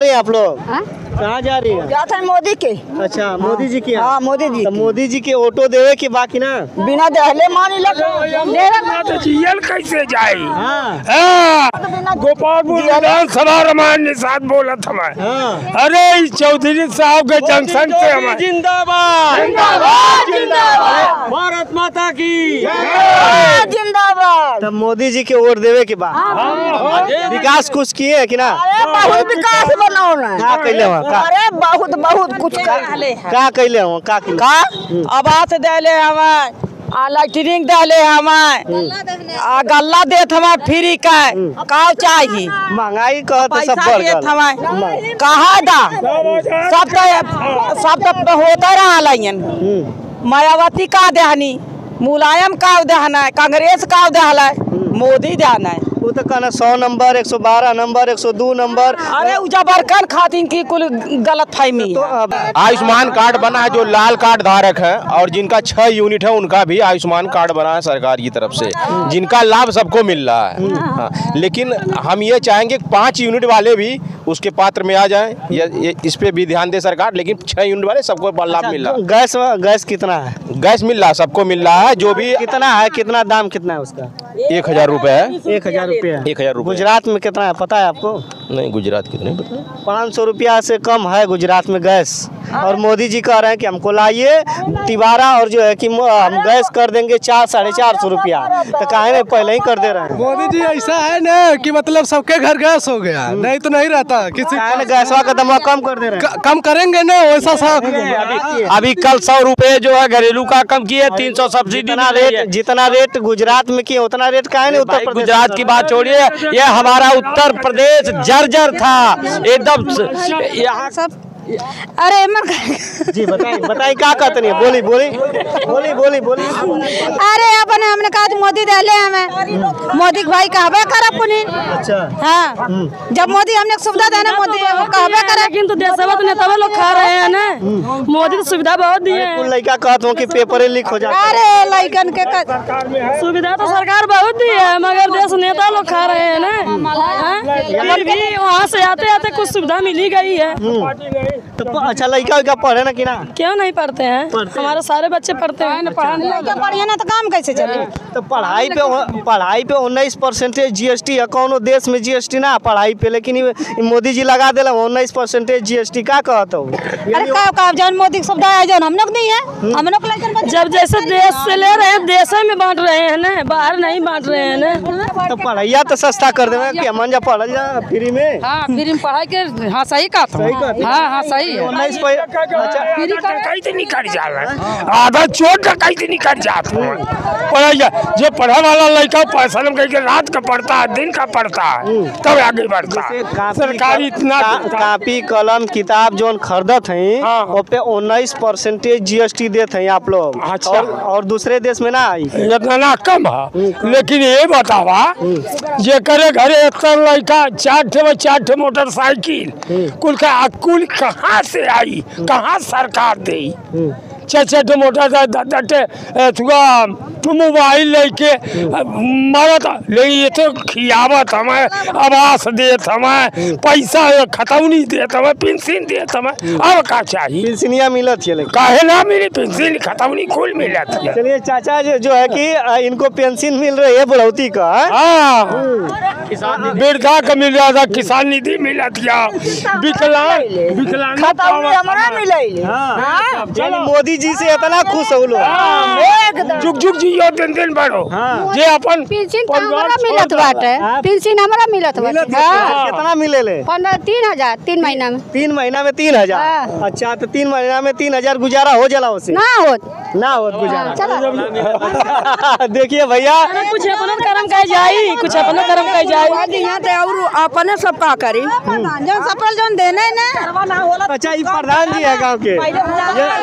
रही हैं आप लोग? कहाँ जा रही है? जाते हैं मोदी के। अच्छा, मोदी जी की? हाँ, मोदी जी। तो मोदी जी के ऑटो देवे की बाकी ना बिना दहले मानी जेल कैसे जाए? हाँ। गोपालपुर विधानसभा रामायण निषाद बोला था मैं। अरे चौधरी साहब के जंक्शन से हमारे जिंदाबाद जिंदाबाद जिंदाबाद भारत माता की जिंदाबाद। तब मोदी जी के वोट देवे के बाद विकास कुछ किए है कि ना? अरे बहुत विकास बनाओ ना। का कैले हो? अरे बहुत बहुत कुछ का कैले हो? का आवास देले हमें, लैट्रिन देले हमें, गल्ला देत हमें फ्री का चाहिए। महंगाई कहते सब बढ़ गया। कहा दा सब तो होता रहा। मायावती का देहनी, मुलायम का देहना है, कांग्रेस का देहला है, मोदी देहना है। वो तो कहना 100 नंबर 112 नंबर 102 नंबर। अरे उजाबरकन खातिन की कुल गलत फहमी। तो अब आयुष्मान कार्ड बना है, जो लाल कार्ड धारक है और जिनका 6 यूनिट है उनका भी आयुष्मान कार्ड बना है सरकार की तरफ से, जिनका लाभ सबको मिल रहा है। हाँ, लेकिन हम ये चाहेंगे 5 यूनिट वाले भी उसके पात्र में आ जाएं, इस पे भी ध्यान दे सरकार। लेकिन 6 यूनिट वाले सबको लाभ मिल रहा है। गैस कितना है? गैस मिल रहा है, सबको मिल रहा है। जो भी कितना है, कितना दाम कितना है उसका? 1000 रुपये है। 1000 रुपये? 1000 रुपये। गुजरात में कितना है पता है आपको? नहीं, गुजरात कितने पता? 500 रुपया से कम है गुजरात में गैस। और मोदी जी कह रहे हैं कि हमको लाइए तिबारा और जो है कि हम गैस कर देंगे 400-450 रुपया। तो काहे नहीं पहले ही कर दे रहे हैं? मोदी जी ऐसा है ना कि मतलब सबके घर गैस हो गया, नहीं तो नहीं रहता किसी। गैसवा का दाम कम कर दे रहे हैं? कम करेंगे ना वैसा सब। अभी कल 100 रुपये जो है घरेलू का कम किए, 300 सब्सिडी। जितना रेट गुजरात में किए उतना रेट काहे नहीं उत्तर प्रदेश? गुजरात की बात छोड़िए, ये हमारा उत्तर प्रदेश जर्जर था एकदम। यहाँ सब अरे जी बताइए क्या कहते नहीं? बोली। अरे अपन हमने कहा मोदी दे हमें, मोदी भाई कहबे करे पुनी। अच्छा। हाँ, जब मोदी हमने सुविधा देना मोदी कहबे करे। लेकिन तो देशवा तो नेता लोग खा रहे हैं ना, मोदी तो सुविधा बहुत दी है। कुल लड़का कहते हो कि पेपर लीक हो जाता है। अरे लड़कन के सुविधा तो सरकार बहुत दी है, मगर देश नेता लोग खा रहे हैं ना। वहाँ से आते आते कुछ सुविधा मिली गई है। तो अच्छा लड़का पढ़े ना कि ना? क्यों नहीं पढ़ते हैं? हमारे सारे बच्चे पढ़ते हैं ना। पढ़िए ना तो काम कैसे चले? तो पढ़ाई पे 19% GST है। कौनो देश में GST ना पढ़ाई पे, लेकिन मोदी जी लगा दिला 19% GST। का कहते हो? अरे का जौन मोदी की सुविधा है जौन हम लोग नहीं है, हम लोग जब जैसे देश से ले रहे हैं देश में बांट रहे हैं ना, बाहर नहीं बांट रहे हैं ना। तो पढ़ाइया तो सस्ता कर देवे कि मन जा पढ़ जा फ्री में। हाँ, फ्री में पढ़ाई के। हाँ सही कहा था। हाँ सही है। 19 कैसे निकल जा रहा है, आधा चोट कैसे निकल जाता है। पढ़ाई जो पढ़ा वाला लड़का पैसा के रात का पढ़ता है, दिन का पढ़ता है, तब आगे बढ़ता है। सरकारी इतना कापी कलम किताब जो खरीदत है वो पे 19% GST देते हैं आप लोग। अच्छा। और दूसरे देश में ना आई इतना कम है। लेकिन ये बतावा जे करे घरे इतना लड़का 4 मोटरसाइकिल कुल कहाँ से आई, कहाँ सरकार दे? 6 मोबाइल लेके मरत, लेकिन ये तो खियावत हमें, आवास देत हमें, पैसा खतौनी देत हमें, पेंशन देत हमें। अब का चाहिए? पेंशनिया मिलत है काहे ना मिली? पेंशन खतौनी कुल मिलत है। चलिए चाचा जो है कि इनको पेंशन मिल रही है बुढ़ौती का। हाँ, वृद्धा का मिल रहा था, किसान निधि मिला था, विकलांग हमारा मिले। मोदी जी से इतना खुश हो लोग। जुग जियो दिन बढ़ो। जे अपन पेंशन हमारा मिलत बाटे, पेंशन हमारा मिलत बाटे। कितना मिले ले? 3,000 3 महीना में। 3 महीना में 3000? अच्छा, तो 3 महीना में 3000 गुजारा हो जाला उसे? ना होत गुजारा। देखिए भैया, कुछ अपना कर्म कर जाई, कुछ अपना कर्म कर जाई। और अपने सब का करी जो सफल जो देने ना। अच्छा, ये प्रधान जी है गांव के,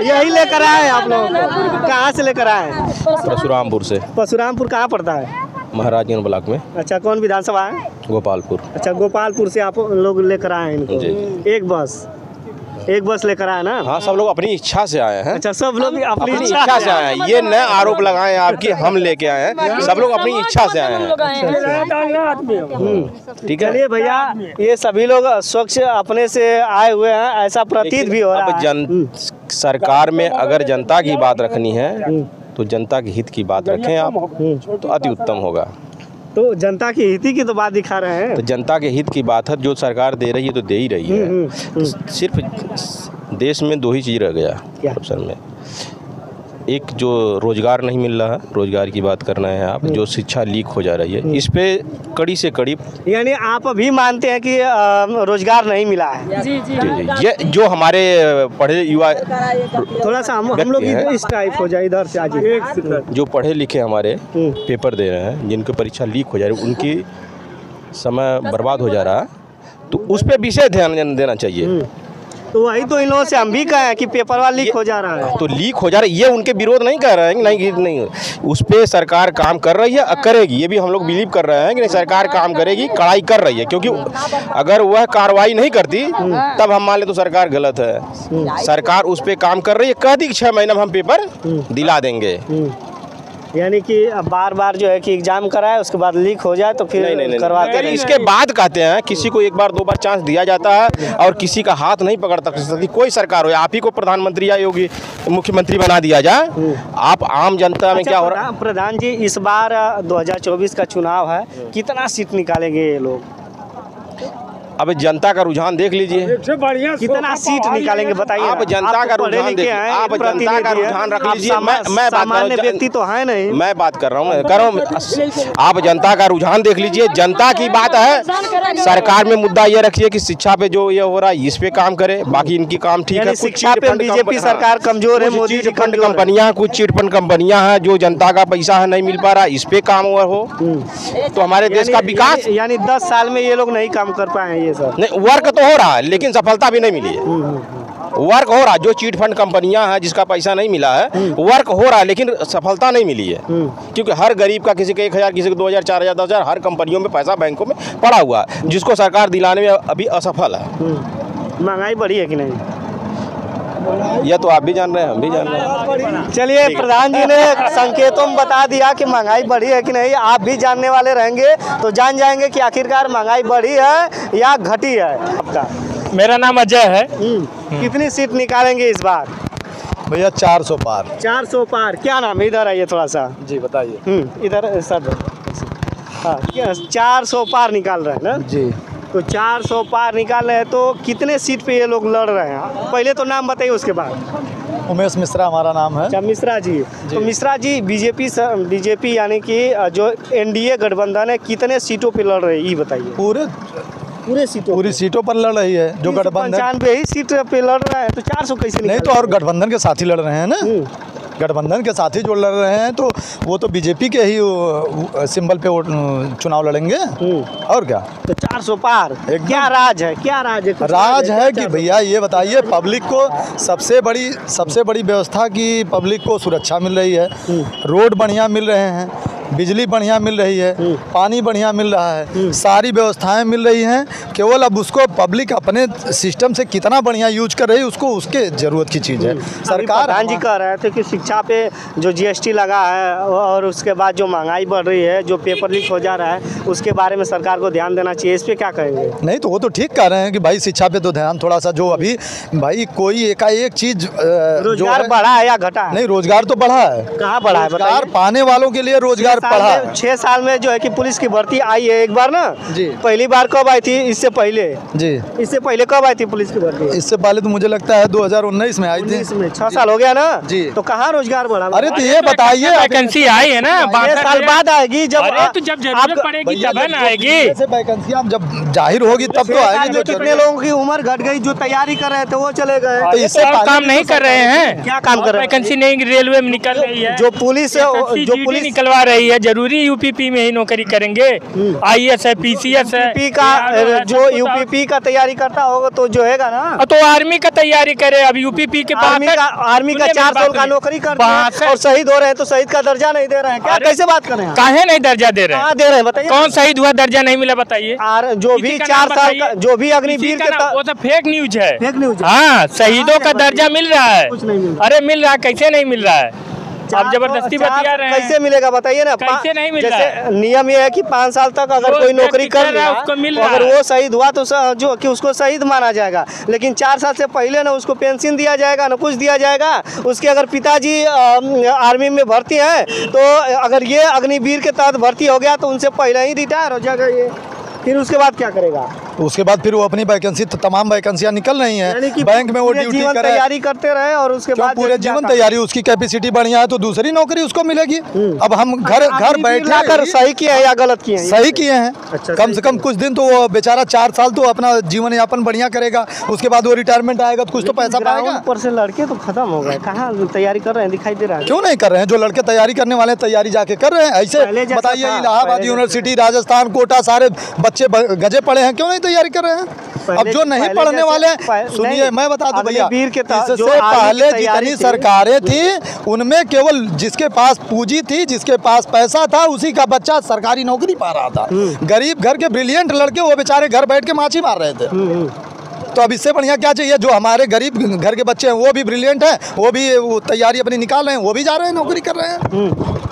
यही लेकर आए आप लोगों को? कहाँ से लेकर आए? परशुरामपुर से। परशुरामपुर कहाँ पड़ता है? महाराजगंज ब्लॉक में। अच्छा, कौन विधानसभा है? गोपालपुर। अच्छा, गोपालपुर से आप लोग लेकर आए हैं इनको? एक बस? एक बस लेकर आए ना? हाँ, सब लोग अपनी इच्छा से आए हैं। अच्छा, सब लोग अपनी इच्छा से आए हैं। ये न आरोप लगाए आपकी हम लेके आए हैं, सब लोग अपनी इच्छा से आए हैं। ठीक है। चलिए भैया, ये सभी लोग स्वच्छ अपने से आए हुए हैं, ऐसा प्रतीत भी हो रहा है। सरकार में अगर जनता की बात रखनी है तो जनता के हित की बात रखें आप, तो अति उत्तम होगा। तो जनता की हित की तो बात दिखा रहे हैं। तो जनता के हित की बात है, जो सरकार दे रही है तो दे ही रही है। तो सिर्फ देश में 2 ही चीज़ रह गया ऑप्शन में। एक जो रोजगार नहीं मिल रहा है, रोजगार की बात करना है आप, जो शिक्षा लीक हो जा रही है, इस पे कड़ी से कड़ी। यानी आप अभी मानते हैं कि रोजगार नहीं मिला है? जी। ये जो हमारे पढ़े युवा, थोड़ा सा हम लोग इस टाइप हो जाए, इधर से आज जो पढ़े लिखे हमारे पेपर दे रहे हैं, जिनकी परीक्षा लीक हो जा रही है, उनकी समय बर्बाद हो जा रहा है, तो उस पर विशेष ध्यान देना चाहिए। तो वही तो इन लोगों से हम भी कहें कि पेपर लीक हो जा रहा है। तो लीक हो जा रहा है, ये उनके विरोध नहीं कर रहे हैं, नहीं, उस पे सरकार काम कर रही है, करेगी। ये भी हम लोग बिलीव कर रहे हैं कि नहीं, सरकार काम करेगी, कड़ाई कर रही है। क्योंकि अगर वह कार्रवाई नहीं करती तब हम मान ले तो सरकार गलत है। सरकार उस पे काम कर रही है, कह दी 6 महीने में हम पेपर दिला देंगे। यानी कि अब बार जो है कि एग्जाम कराए, उसके बाद लीक हो जाए तो फिर नहीं करवाते नहीं। इसके बाद कहते हैं किसी को 1 बार 2 बार चांस दिया जाता है और किसी का हाथ नहीं पकड़ता सकती कोई सरकार हो। आप ही को प्रधानमंत्री या योगी मुख्यमंत्री बना दिया जाए, आप आम जनता में क्या हो रहा है? प्रधान जी, इस बार 2024 का चुनाव है, कितना सीट निकालेंगे ये लोग? अब जनता का रुझान देख लीजिए, कितना सीट निकालेंगे बताइए। आप जनता का रुझान देखिए, आप जनता का रुझान रख लीजिए। मैं सामान्य व्यक्ति तो है नहीं, मैं बात कर रहा हूँ, आप जनता का रुझान देख लीजिए। जनता की बात है, सरकार में मुद्दा ये रखिए कि शिक्षा पे जो ये हो रहा है इस पे काम करे, बाकी इनकी काम ठीक है। शिक्षा पे बीजेपी सरकार कमजोर है, मोदी जी फंड कंपनियां, कुछ चिट फंड कंपनियां हैं जो जनता का पैसा है नहीं मिल पा रहा, इस पे काम हुआ हो तो हमारे देश का विकास। यानी 10 साल में ये लोग नहीं काम कर पाए ये सब। नहीं, वर्क तो हो रहा है लेकिन सफलता भी नहीं मिली है। वर्क हो रहा है, जो चिट फंड कंपनियां हैं जिसका पैसा नहीं मिला है, वर्क हो रहा है लेकिन सफलता नहीं मिली है। क्योंकि हर गरीब का किसी का 1000, किसी को 2000, 4000, 10,000 हर कंपनियों में पैसा बैंकों में पड़ा हुआ है, जिसको सरकार दिलाने में अभी असफल है। महंगाई बढ़ी है कि नहीं? यह तो आप भी जान रहे हैं, हम भी जान रहे हैं। चलिए, प्रधान जी ने संकेतों में बता दिया कि महंगाई बढ़ी है कि नहीं। आप भी जानने वाले रहेंगे तो जान जाएंगे कि आखिरकार महंगाई बढ़ी है या घटी है। आपका? मेरा नाम अजय है। कितनी सीट निकालेंगे इस बार? भैया 400 पार। 400 पार। क्या नाम है? इधर आइए थोड़ा सा जी, बताइए। इधर सर। हाँ, 400 पार निकाल रहे हैं ना जी। तो 400 पार निकाल रहे हैं, तो कितने सीट पे ये लोग लड़ रहे हैं? पहले तो नाम बताइए, उसके बाद। उमेश मिश्रा हमारा नाम है। अच्छा, मिश्रा जी। तो मिश्रा जी, बीजेपी यानी कि जो एनडीए गठबंधन है, कितने सीटों पे लड़ रही है ये बताइए। पूरी सीटों पर लड़ रही है जो गठबंधन। 95 ही सीट पे लड़ रहा है, तो 400 कैसे नहीं? तो और गठबंधन के साथी लड़ रहे हैं ना, गठबंधन के साथी जो लड़ रहे हैं तो वो तो बीजेपी के ही सिंबल पे चुनाव लड़ेंगे और क्या। तो 400 पार। क्या राज है? क्या राज है? राज है कि भैया ये बताइए, पब्लिक को सबसे बड़ी व्यवस्था की पब्लिक को सुरक्षा मिल रही है, रोड बढ़िया मिल रहे हैं, बिजली बढ़िया मिल रही है, पानी बढ़िया मिल रहा है, सारी व्यवस्थाएं मिल रही हैं। केवल अब उसको पब्लिक अपने सिस्टम से कितना बढ़िया यूज कर रही है, उसको उसके ज़रूरत की चीज़ है। सरकार प्रधान जी कह रहे थे कि शिक्षा पे जो जीएसटी लगा है और उसके बाद जो महंगाई बढ़ रही है, जो पेपर लीक हो जा रहा है, उसके बारे में सरकार को ध्यान देना चाहिए। इस पे क्या कहेंगे? नहीं, तो वो तो ठीक कह रहे हैं कि भाई शिक्षा पे तो ध्यान थोड़ा सा, जो अभी भाई कोई एकाएक चीज़ रोजगार बढ़ा है या घटा है? नहीं, रोजगार तो बढ़ा है। कहाँ बढ़ा है? रोजगार पाने वालों के लिए रोजगार बढ़ा है। 6 साल में जो है कि पुलिस की भर्ती आई है एक बार ना जी। पहली बार कब आई थी? इससे पहले जी, इससे पहले कब आई थी पुलिस की भर्ती? इससे पहले तो मुझे लगता है 2019 में आई थी। 6 साल हो गया ना जी। तो कहाँ रोजगार बढ़ा? अरे तो ये बताइए, वैकेंसी आई है ना, 6 साल बाद आएगी। जब जब जरूरत पड़ेगी तब ना आएगी। जैसे वैकेंसी आप जब जाहिर होगी तब तो आएगी। जो कितने लोगों की उम्र घट गई, जो तैयारी कर रहे थे वो चले गए। तो इससे काम नहीं कर रहे हैं। क्या काम कर रहे हैं? वैकेंसी नहीं, रेलवे में निकल रही है, जो पुलिस निकलवा रही रही है, जरूरी यूपीपी में ही नौकरी करेंगे? IAS है, PCS है, यूपी का जो यूपीपी का तैयारी करता होगा तो जो है ना, तो आर्मी का तैयारी करे। अब यूपीपी के आर्मी का 4 साल का नौकरी करते हैं और शहीद हो रहे हैं तो शहीद का दर्जा नहीं दे रहे हैं क्या? कैसे बात कर रहे हैं? काहे नहीं दर्जा दे रहे हैं? दे रहे हैं बताइए। कौन शहीद हुआ दर्जा नहीं मिला बताइए? जो भी 4 साल का जो भी अग्निवीर के वो तो फेक न्यूज है। Fake news. हाँ, शहीदों का दर्जा मिल रहा है। कुछ नहीं मिल रहा। अरे मिल रहा है, कैसे नहीं मिल रहा है? आप जबरदस्ती बतिया रहे हैं। कैसे मिलेगा बताइए ना? कैसे नहीं मिल रहा है? नियम ये है कि 5 साल तक अगर कोई नौकरी कर रहा है उसको मिल तो रहा है। अगर वो शहीद हुआ तो जो कि उसको शहीद माना जाएगा, लेकिन 4 साल से पहले ना उसको पेंशन दिया जाएगा ना कुछ दिया जाएगा। उसके अगर पिताजी आर्मी में भर्ती हैं तो अगर ये अग्निवीर के तहत भर्ती हो गया तो उनसे पहले ही रिटायर हो जाएगा ये, फिर उसके बाद क्या करेगा? उसके बाद फिर वो अपनी वैकेंसी, तमाम वैकेंसियां निकल रही हैं, बैंक में वो ड्यूटी जीवन करे, तैयारी करते रहे और उसके बाद पूरे जीवन तैयारी, उसकी कैपेसिटी बढ़िया है तो दूसरी नौकरी उसको मिलेगी। अब हम घर बैठे सही किए हैं या गलत किए हैं? सही किए हैं। अच्छा, कम से कम कुछ दिन तो वो बेचारा 4 साल तो अपना जीवन यापन बढ़िया करेगा, उसके बाद वो रिटायरमेंट आएगा तो कुछ तो पैसा पाएगा। ऊपर से लड़के तो खत्म हो गए, कहाँ तैयारी कर रहे हैं दिखाई दे रहा है? क्यों नहीं कर रहे हैं? जो लड़के तैयारी करने वाले तैयारी जाके कर रहे हैं। ऐसे बताइए, इलाहाबाद यूनिवर्सिटी, राजस्थान, कोटा, सारे बच्चे गजे पड़े हैं, क्यों नहीं तैयारी कर रहे हैं? अब जो नहीं पढ़ने वाले, सुनिए मैं बता दूं भैया, इससे पहले जितनी सरकारें थी उनमें केवल जिसके पास पूंजी थी, जिसके पास पैसा था, उसी का बच्चा सरकारी नौकरी पा रहा था। गरीब घर के ब्रिलियंट लड़के वो बेचारे घर बैठ के माछी मार रहे थे। तो अब इससे बढ़िया क्या चाहिए? जो हमारे गरीब घर के बच्चे हैं वो भी ब्रिलियंट हैं, वो भी तैयारी अपनी निकाल रहे हैं, वो भी जा रहे हैं नौकरी कर रहे हैं।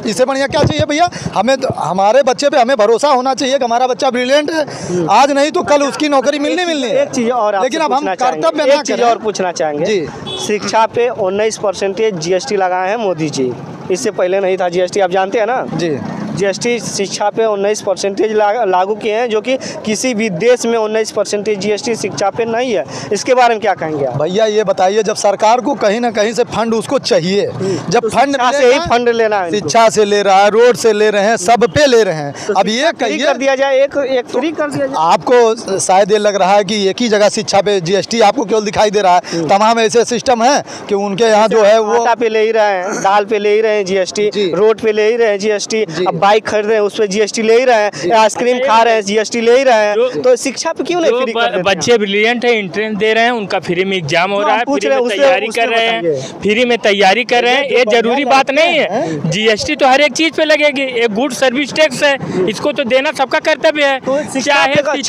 इससे बढ़िया क्या चाहिए भैया? हमें हमारे बच्चे पे हमें भरोसा होना चाहिए कि हमारा बच्चा ब्रिलियंट है, आज नहीं तो कल उसकी नौकरी मिलनी है। एक चीज और, लेकिन अब हम कर्तव्य एक चीज और पूछना चाहेंगे जी। शिक्षा पे 19% GST लगाए हैं मोदी जी, इससे पहले नहीं था GST, आप जानते हैं ना जी। GST शिक्षा पे 19% लागू किए हैं, जो कि किसी भी देश में 19% GST शिक्षा पे नहीं है। इसके बारे में क्या कहेंगे आप? भैया ये बताइए, जब सरकार को कहीं ना कहीं से फंड उसको चाहिए, जब फंड से ही फंड लेना है, शिक्षा से ले रहा है, रोड से ले रहे हैं, सब पे ले रहे हैं। अब ये कहिए कर दिया जाए, एक फ्री कर दिया जाए। आपको शायद ये लग रहा है कि एक ही जगह शिक्षा पे GST आपको केवल दिखाई दे रहा है। तमाम ऐसे सिस्टम है कि उनके यहाँ जो है वो आटा पे ले ही रहे हैं, दाल पे ले ही रहे हैं GST, रोड पे ले ही रहे हैं GST, अब बाइक खरीद रहे हैं उस पे GST ले ही रहे हैं, आइसक्रीम खा रहे हैं GST ले ही रहे हैं। तो शिक्षा पे क्यों नहीं फ्री कर देते? बच्चे ब्रिलियंट है, एंट्रेंस दे रहे हैं, उनका फ्री में एग्जाम हो रहा है, फ्री में तैयारी कर रहे हैं, फ्री में तैयारी कर रहे हैं। ये जरूरी बात नहीं है। GST तो हर एक चीज पे लगेगी, एक गुड सर्विस टैक्स है, इसको तो देना सबका कर्तव्य है। चाहे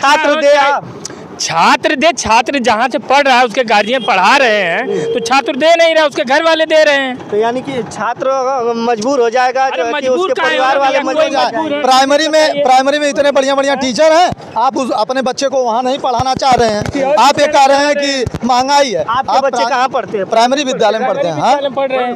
छात्र दे, छात्र जहाँ से पढ़ रहा है उसके गार्जियन पढ़ा रहे हैं, तो छात्र दे नहीं रहा, उसके घर वाले दे रहे हैं। तो यानी कि छात्र मजबूर हो जाएगा, मजबूर परिवार वाले मजबूर। प्राइमरी में इतने बढ़िया बढ़िया टीचर हैं, आप अपने बच्चे को वहाँ नहीं पढ़ाना चाह रहे हैं। आप ये कह रहे हैं कि महंगाई है। आपके बच्चे कहाँ पढ़ते हैं? प्राइमरी विद्यालय में पढ़ते हैं। हाँ,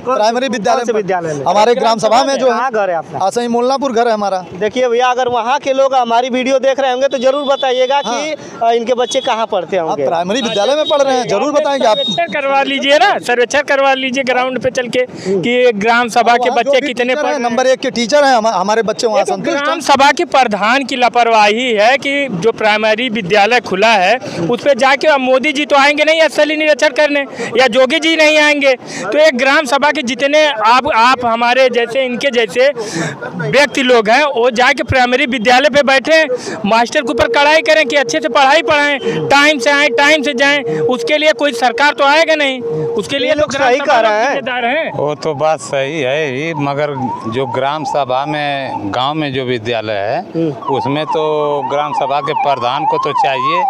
प्राइमरी विद्यालय में हमारे ग्राम सभा में जो है घर है आपका, आसई मोलनापुर घर है हमारा। देखिए भैया, अगर वहाँ के लोग हमारी वीडियो देख रहे होंगे तो जरूर बताइएगा कि इनके बच्चे कहाँ पढ़ते होंगे। प्राइमरी विद्यालय में पढ़ रहे हैं, जरूर बताएंगे। आप सर्वेक्षण करवा लीजिए ना, सर्वेक्षण करवा लीजिए ग्राउंड पे चल के कि ग्राम सभा के बच्चे कितने पढ़ रहे हैं। नंबर 1 के टीचर हैं हमारे बच्चे वहाँ संतुष्ट हैं। ग्राम सभा के प्रधान की लापरवाही है कि जो प्राइमरी विद्यालय खुला है उस पर जाके अब मोदी जी तो आएंगे नहीं स्थलीय निरीक्षण करने, या जोगी जी नहीं आएंगे, तो एक ग्राम सभा के जितने आप हमारे जैसे इनके जैसे व्यक्ति लोग हैं वो जाके प्राइमरी विद्यालय पे बैठे, मास्टर के ऊपर कड़ाई करें कि अच्छे से पढ़ाई पढ़ाएं, टाइम से आए, टाइम से जाएं। उसके लिए कोई सरकार तो आएगा नहीं, उसके लिए लोग सही कह रहे हैं। वो तो बात सही है ही, मगर जो ग्राम सभा में गांव में जो विद्यालय है उसमें तो ग्राम सभा के प्रधान को तो चाहिए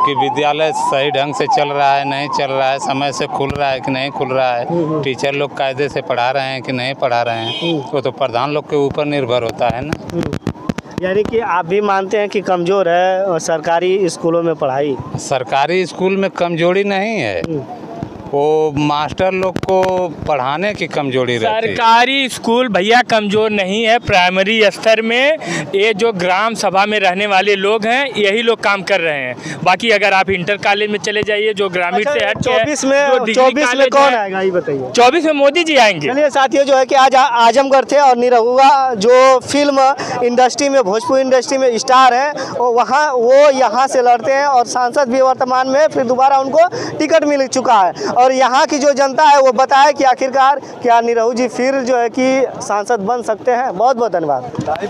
कि विद्यालय सही ढंग से चल रहा है नहीं चल रहा है, समय से खुल रहा है कि नहीं खुल रहा है, टीचर लोग कायदे से पढ़ा रहे हैं कि नहीं पढ़ा रहे हैं, वो तो प्रधान लोग के ऊपर निर्भर होता है ना। यानी कि आप भी मानते हैं कि कमज़ोर है सरकारी स्कूलों में पढ़ाई? सरकारी स्कूल में कमजोरी नहीं है, वो मास्टर लोग को पढ़ाने की कमजोरी रहती है। सरकारी स्कूल भैया कमजोर नहीं है, प्राइमरी स्तर में ये जो ग्राम सभा में रहने वाले लोग हैं यही लोग काम कर रहे हैं। बाकी अगर आप इंटर कॉलेज में चले जाइए जो ग्रामीण से हट के 24 में कौन आएगा ये बताइए? 24 में मोदी जी आएंगे। चलिए साथियों, जो है कि आज आजमगढ़ थे और निरहुआ जो फिल्म इंडस्ट्री में, भोजपुरी इंडस्ट्री में स्टार है, वो यहाँ से लड़ते हैं और सांसद भी वर्तमान में फिर दोबारा उनको टिकट मिल चुका है। और यहाँ की जो जनता है वो बताए कि आखिरकार क्या निरहू जी फिर जो है कि सांसद बन सकते हैं। बहुत बहुत धन्यवाद।